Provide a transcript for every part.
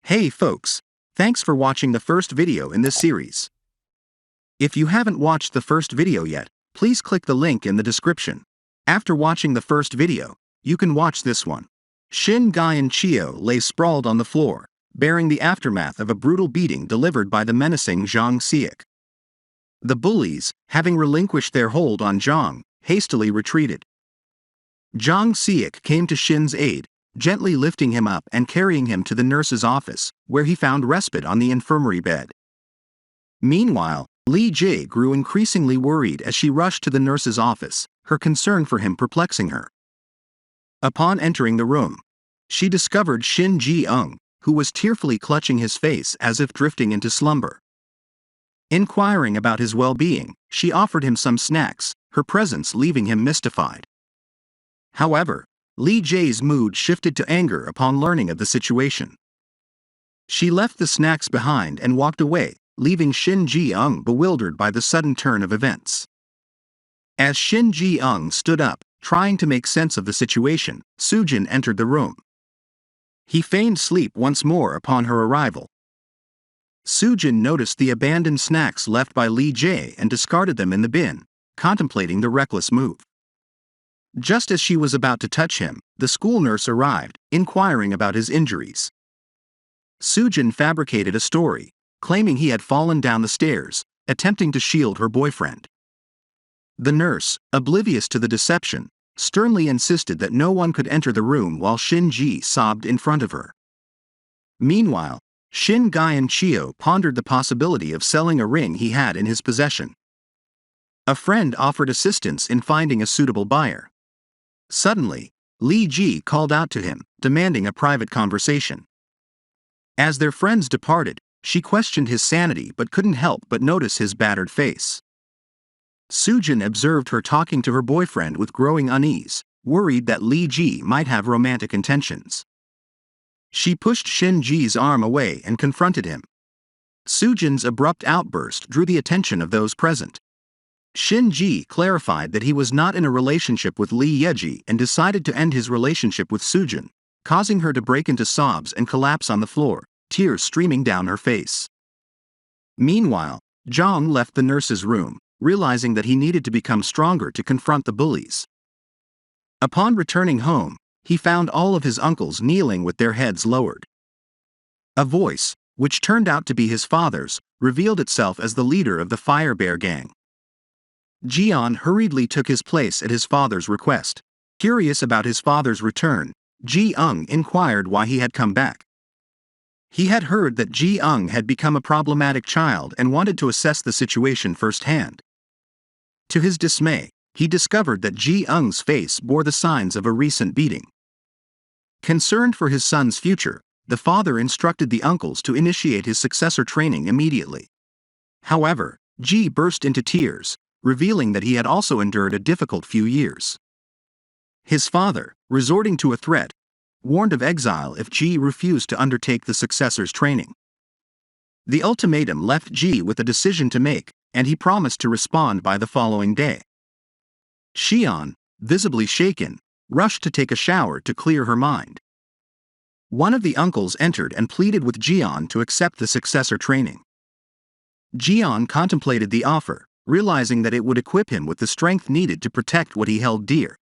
Hey folks, thanks for watching the first video in this series. If you haven't watched the first video yet, please click the link in the description. After watching the first video, you can watch this one. Shin Guyan Chio lay sprawled on the floor, bearing the aftermath of a brutal beating delivered by the menacing Zhang Siak. The bullies, having relinquished their hold on Zhang, hastily retreated. Zhang Siak came to Shin's aid, gently lifting him up and carrying him to the nurse's office, where he found respite on the infirmary bed. Meanwhile, Li Jie grew increasingly worried as she rushed to the nurse's office, her concern for him perplexing her. Upon entering the room, she discovered Shin Ji-eung, who was tearfully clutching his face as if drifting into slumber. Inquiring about his well-being, she offered him some snacks, her presence leaving him mystified. However, Li Jie's mood shifted to anger upon learning of the situation. She left the snacks behind and walked away, leaving Shin Ji-eung bewildered by the sudden turn of events. As Shin Ji-eung stood up, trying to make sense of the situation, Sujin entered the room. He feigned sleep once more upon her arrival. Sujin noticed the abandoned snacks left by Li Jie and discarded them in the bin, contemplating the reckless move. Just as she was about to touch him, the school nurse arrived, inquiring about his injuries. Sujin fabricated a story, claiming he had fallen down the stairs, attempting to shield her boyfriend. The nurse, oblivious to the deception, sternly insisted that no one could enter the room while Shin Ji sobbed in front of her. Meanwhile, Shin Guyan Chio pondered the possibility of selling a ring he had in his possession. A friend offered assistance in finding a suitable buyer. Suddenly, Li Ji called out to him, demanding a private conversation. As their friends departed, she questioned his sanity but couldn't help but notice his battered face. Sujin observed her talking to her boyfriend with growing unease, worried that Li Ji might have romantic intentions. She pushed Shin Ji's arm away and confronted him. Sujin's abrupt outburst drew the attention of those present. Shin Ji clarified that he was not in a relationship with Li Yeji and decided to end his relationship with Sujin, causing her to break into sobs and collapse on the floor, tears streaming down her face. Meanwhile, Zhang left the nurse's room, realizing that he needed to become stronger to confront the bullies. Upon returning home, he found all of his uncles kneeling with their heads lowered. A voice, which turned out to be his father's, revealed itself as the leader of the Fire Bear gang. Jian hurriedly took his place at his father's request. Curious about his father's return, Ji-eung inquired why he had come back. He had heard that Ji-eung had become a problematic child and wanted to assess the situation firsthand. To his dismay, he discovered that Ji-eung's face bore the signs of a recent beating. Concerned for his son's future, the father instructed the uncles to initiate his successor training immediately. However, Ji burst into tears, revealing that he had also endured a difficult few years. His father, resorting to a threat, warned of exile if Ji refused to undertake the successor's training. The ultimatum left Ji with a decision to make, and he promised to respond by the following day. Xian, visibly shaken, rushed to take a shower to clear her mind. One of the uncles entered and pleaded with Jian to accept the successor training. Jian contemplated the offer, realizing that it would equip him with the strength needed to protect what he held dear.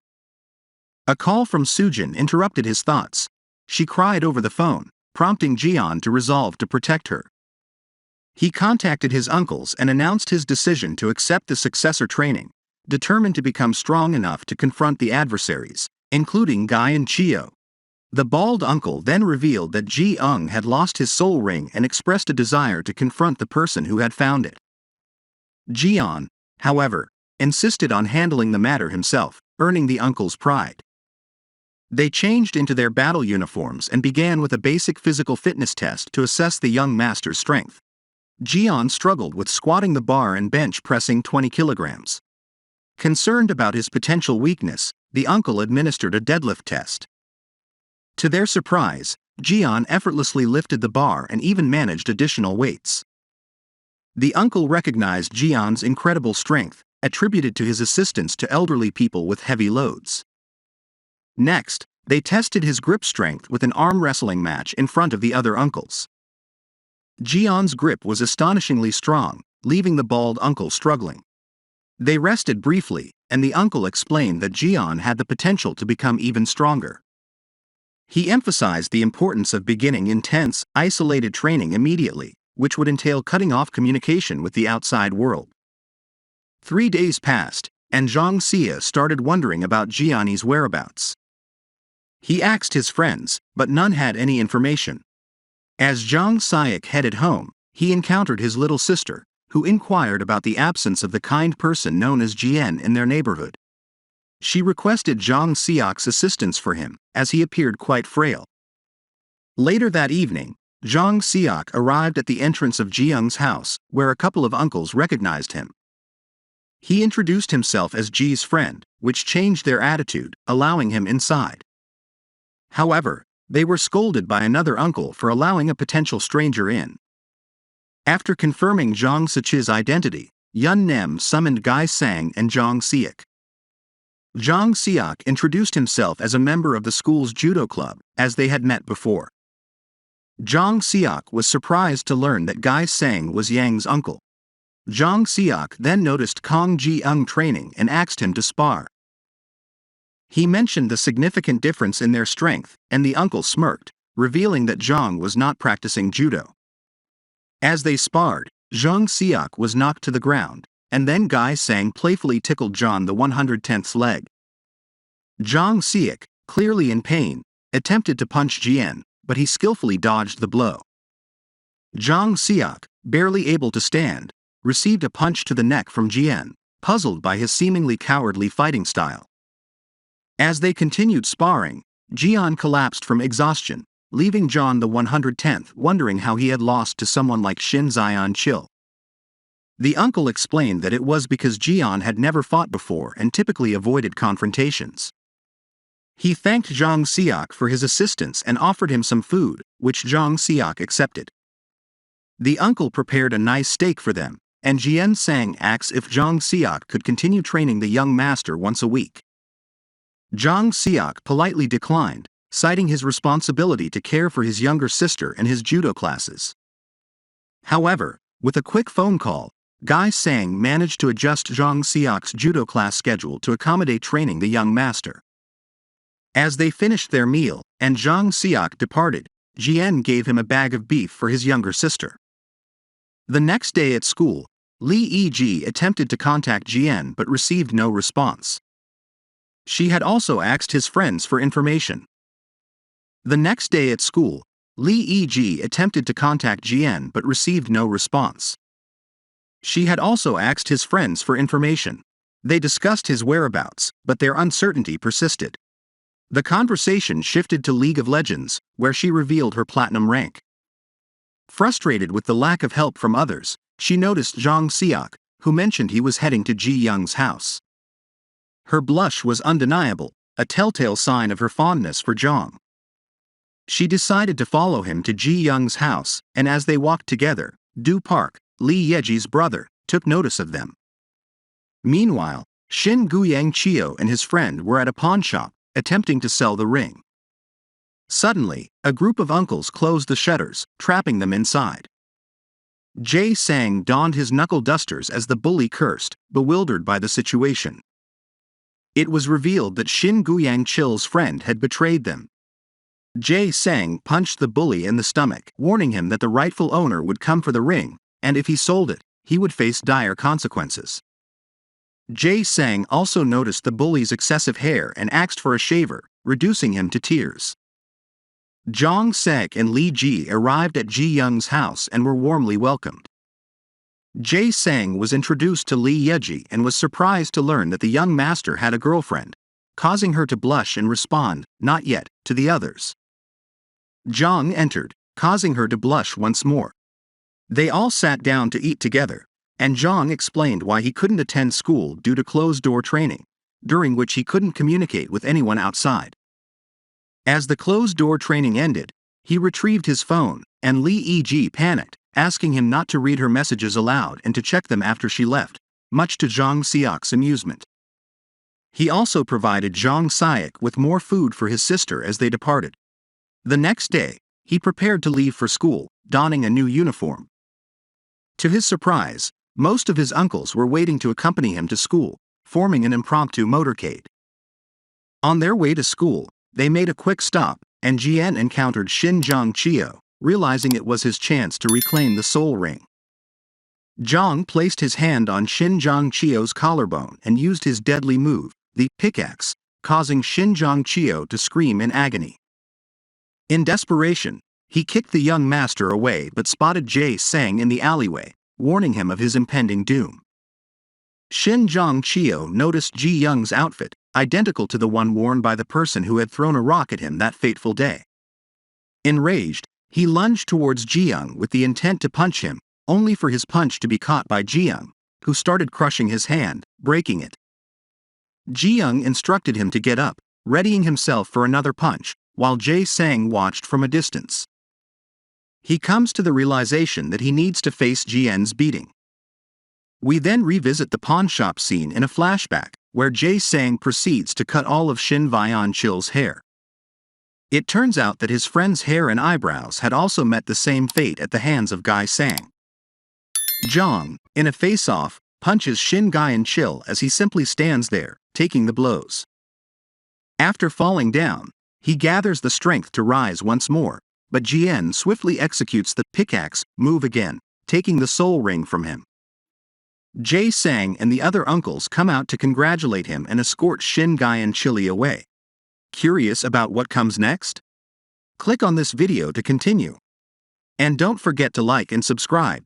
A call from Sujin interrupted his thoughts. She cried over the phone, prompting Jian to resolve to protect her. He contacted his uncles and announced his decision to accept the successor training, determined to become strong enough to confront the adversaries, including Guyan Chio. The bald uncle then revealed that Ji-eung had lost his soul ring and expressed a desire to confront the person who had found it. Jian, however, insisted on handling the matter himself, earning the uncle's pride. They changed into their battle uniforms and began with a basic physical fitness test to assess the young master's strength. Jian struggled with squatting the bar and bench pressing 20 kilograms. Concerned about his potential weakness, the uncle administered a deadlift test. To their surprise, Jian effortlessly lifted the bar and even managed additional weights. The uncle recognized Jian's incredible strength, attributed to his assistance to elderly people with heavy loads. Next, they tested his grip strength with an arm wrestling match in front of the other uncles. Jian's grip was astonishingly strong, leaving the bald uncle struggling. They rested briefly, and the uncle explained that Jian had the potential to become even stronger. He emphasized the importance of beginning intense, isolated training immediately, which would entail cutting off communication with the outside world. 3 days passed, and Zhang Xia started wondering about Jiani's whereabouts. He asked his friends, but none had any information. As Zhang Xia headed home, he encountered his little sister, who inquired about the absence of the kind person known as Jian in their neighborhood. She requested Zhang Xia's assistance for him, as he appeared quite frail. Later that evening, Zhang Xia arrived at the entrance of Jiang's house, where a couple of uncles recognized him. He introduced himself as Ji's friend, which changed their attitude, allowing him inside. However, they were scolded by another uncle for allowing a potential stranger in. After confirming Zhang Siqi's identity, Yun Nem summoned Gai Sang and Zhang Xiak. Zhang Xiak introduced himself as a member of the school's judo club, as they had met before. Zhang Xiak was surprised to learn that Gai Sang was Yang's uncle. Zhang Xiak then noticed Kong Ji-ung training and asked him to spar. He mentioned the significant difference in their strength, and the uncle smirked, revealing that Zhang was not practicing judo. As they sparred, Zhang Xiak was knocked to the ground, and then Gai Sang playfully tickled Zhang the 110th leg. Zhang Xiak, clearly in pain, attempted to punch Jian, but he skillfully dodged the blow. Zhang Xiak, barely able to stand, received a punch to the neck from Jian, puzzled by his seemingly cowardly fighting style. As they continued sparring, Jian collapsed from exhaustion, leaving Zhang the 110th wondering how he had lost to someone like Shin Zion Chil. The uncle explained that it was because Jian had never fought before and typically avoided confrontations. He thanked Zhang Xiak for his assistance and offered him some food, which Zhang Xiak accepted. The uncle prepared a nice steak for them, and Jian Sang asked if Zhang Xiak could continue training the young master once a week. Zhang Xiak politely declined, citing his responsibility to care for his younger sister and his judo classes. However, with a quick phone call, Gai Sang managed to adjust Zhang Xiak's judo class schedule to accommodate training the young master. As they finished their meal, and Zhang Xiak departed, Jian gave him a bag of beef for his younger sister. The next day at school, Li Yiji attempted to contact Jian but received no response. She had also asked his friends for information. The next day at school, Li Yiji attempted to contact Jian but received no response. She had also asked his friends for information. They discussed his whereabouts, but their uncertainty persisted. The conversation shifted to League of Legends, where she revealed her platinum rank. Frustrated with the lack of help from others, she noticed Zhang Xiak, who mentioned he was heading to Ji Young's house. Her blush was undeniable, a telltale sign of her fondness for Zhang. She decided to follow him to Ji Young's house, and as they walked together, Du Park, Li Yeji's brother, took notice of them. Meanwhile, Shin Guyang Chio and his friend were at a pawn shop, attempting to sell the ring. Suddenly, a group of uncles closed the shutters, trapping them inside. Jay Sang donned his knuckle dusters as the bully cursed, bewildered by the situation. It was revealed that Shin Guyang Chil's friend had betrayed them. Jay Sang punched the bully in the stomach, warning him that the rightful owner would come for the ring, and if he sold it, he would face dire consequences. Jay Sang also noticed the bully's excessive hair and asked for a shaver, reducing him to tears. Zhang Sek and Li Ji arrived at Ji Young's house and were warmly welcomed. Jay Sang was introduced to Li Yeji and was surprised to learn that the young master had a girlfriend, causing her to blush and respond, "Not yet," to the others. Zhang entered, causing her to blush once more. They all sat down to eat together, and Zhang explained why he couldn't attend school due to closed-door training, during which he couldn't communicate with anyone outside. As the closed-door training ended, he retrieved his phone, and Li Yiji panicked, asking him not to read her messages aloud and to check them after she left, much to Zhang Xiak's amusement. He also provided Zhang Xiak with more food for his sister as they departed. The next day, he prepared to leave for school, donning a new uniform. To his surprise, most of his uncles were waiting to accompany him to school, forming an impromptu motorcade. On their way to school, they made a quick stop, and Jian encountered Shin Zhang-Chio, realizing it was his chance to reclaim the soul ring. Zhang placed his hand on Shin Zhang-Chio's collarbone and used his deadly move, the pickaxe, causing Shin Zhang-Chio to scream in agony. In desperation, he kicked the young master away but spotted Jie Sang in the alleyway, warning him of his impending doom. Shin Zhang-Chio noticed Ji Young's outfit, identical to the one worn by the person who had thrown a rock at him that fateful day. Enraged, he lunged towards Ji Young with the intent to punch him, only for his punch to be caught by Ji Young, who started crushing his hand, breaking it. Ji Young instructed him to get up, readying himself for another punch, while Jie Sang watched from a distance. He comes to the realization that he needs to face Jian's beating. We then revisit the pawnshop scene in a flashback, where Jie Sang proceeds to cut all of Shin Vian-Chil's hair. It turns out that his friend's hair and eyebrows had also met the same fate at the hands of Gai Sang. Zhang, in a face-off, punches Shin Vian-Chil as he simply stands there, taking the blows. After falling down, he gathers the strength to rise once more, but Jian swiftly executes the pickaxe move again, taking the soul ring from him. Jie Sang and the other uncles come out to congratulate him and escort Shin Vian-Chil away. Curious about what comes next? Click on this video to continue. And don't forget to like and subscribe.